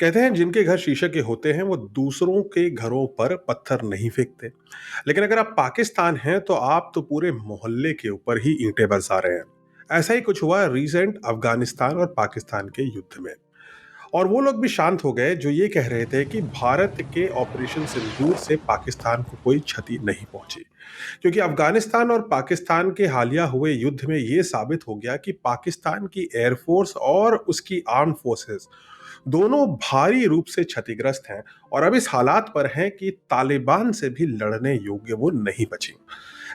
कहते हैं जिनके घर शीशे के होते हैं वो दूसरों के घरों पर पत्थर नहीं फेंकते। लेकिन अगर आप पाकिस्तान हैं तो आप तो पूरे मोहल्ले के ऊपर ही ईंटें बरसा रहे हैं। ऐसा ही कुछ हुआ रिसेंट अफगानिस्तान और पाकिस्तान के युद्ध में। और वो लोग भी शांत हो गए जो ये कह रहे थे कि भारत के ऑपरेशन सिंदूर से पाकिस्तान को कोई क्षति नहीं पहुंची, क्योंकि अफगानिस्तान और पाकिस्तान के हालिया हुए युद्ध में ये साबित हो गया कि पाकिस्तान की एयरफोर्स और उसकी आर्म फोर्सेस दोनों भारी रूप से क्षतिग्रस्त हैं और अब इस हालात पर हैं कि तालिबान से भी लड़ने योग्य वो नहीं बची।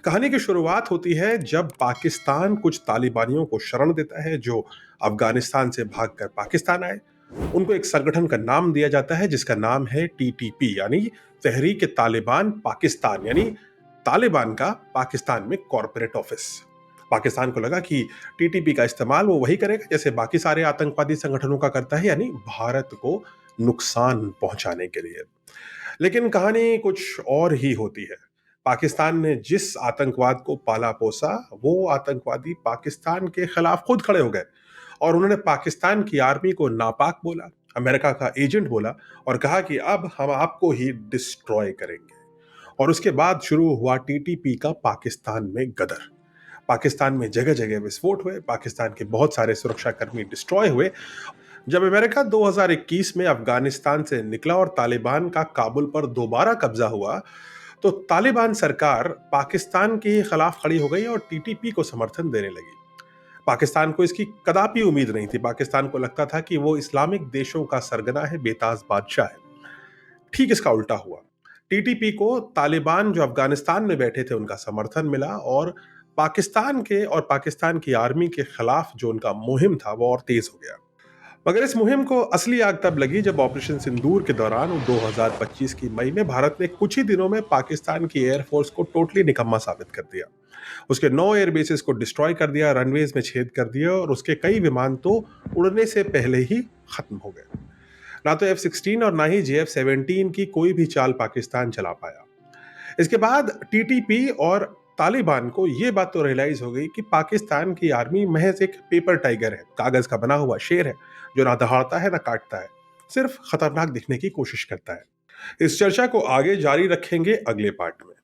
कहानी की शुरुआत होती है जब पाकिस्तान कुछ तालिबानियों को शरण देता है जो अफगानिस्तान से भागकर पाकिस्तान आए। उनको एक संगठन का नाम दिया जाता है जिसका नाम है टीटीपी, यानी तहरीक तालिबान पाकिस्तान, यानी तालिबान का पाकिस्तान में कॉरपोरेट ऑफिस। पाकिस्तान को लगा कि टीटीपी का इस्तेमाल वो वही करेगा जैसे बाकी सारे आतंकवादी संगठनों का करता है, यानी भारत को नुकसान पहुंचाने के लिए। लेकिन कहानी कुछ और ही होती है। पाकिस्तान ने जिस आतंकवाद को पाला पोसा, वो आतंकवादी पाकिस्तान के खिलाफ खुद खड़े हो गए और उन्होंने पाकिस्तान की आर्मी को नापाक बोला, अमेरिका का एजेंट बोला और कहा कि अब हम आपको ही डिस्ट्रॉय करेंगे। और उसके बाद शुरू हुआ टीटीपी का पाकिस्तान में गदर। पाकिस्तान में जगह जगह विस्फोट हुए, पाकिस्तान के बहुत सारे सुरक्षाकर्मी डिस्ट्रॉय हुए। जब अमेरिका 2021 में अफगानिस्तान से निकला और तालिबान का काबुल पर दोबारा कब्जा हुआ, तो तालिबान सरकार पाकिस्तान के खिलाफ खड़ी हो गई और टीटीपी को समर्थन देने लगी। पाकिस्तान को इसकी कदापि उम्मीद नहीं थी। पाकिस्तान को लगता था कि वो इस्लामिक देशों का सरगना है, बेताज बादशाह है। ठीक इसका उल्टा हुआ। टीटीपी को तालिबान जो अफगानिस्तान में बैठे थे उनका समर्थन मिला और पाकिस्तान के और पाकिस्तान की आर्मी के खिलाफ जो उनका मुहिम था वो और तेज हो गया। मगर इस मुहिम को असली आग तब लगी जब ऑपरेशन सिंदूर के दौरान 2025 की मई में भारत ने कुछ ही दिनों में पाकिस्तान की एयरफोर्स को टोटली निकम्मा साबित कर दिया। उसके 9 एयर बेसेस को डिस्ट्रॉय कर दिया, रनवेज में छेद कर दिया और उसके कई विमान तो उड़ने से पहले ही खत्म हो गए। ना तो F-16 और ना ही JF-17 की कोई भी चाल पाकिस्तान चला पाया। इसके बाद टीटीपी और तालिबान को यह बात तो रियलाइज हो गई कि पाकिस्तान की आर्मी महज एक पेपर टाइगर है, कागज का बना हुआ शेर है जो ना दहाड़ता है ना काटता है, सिर्फ खतरनाक दिखने की कोशिश करता है। इस चर्चा को आगे जारी रखेंगे अगले पार्ट में।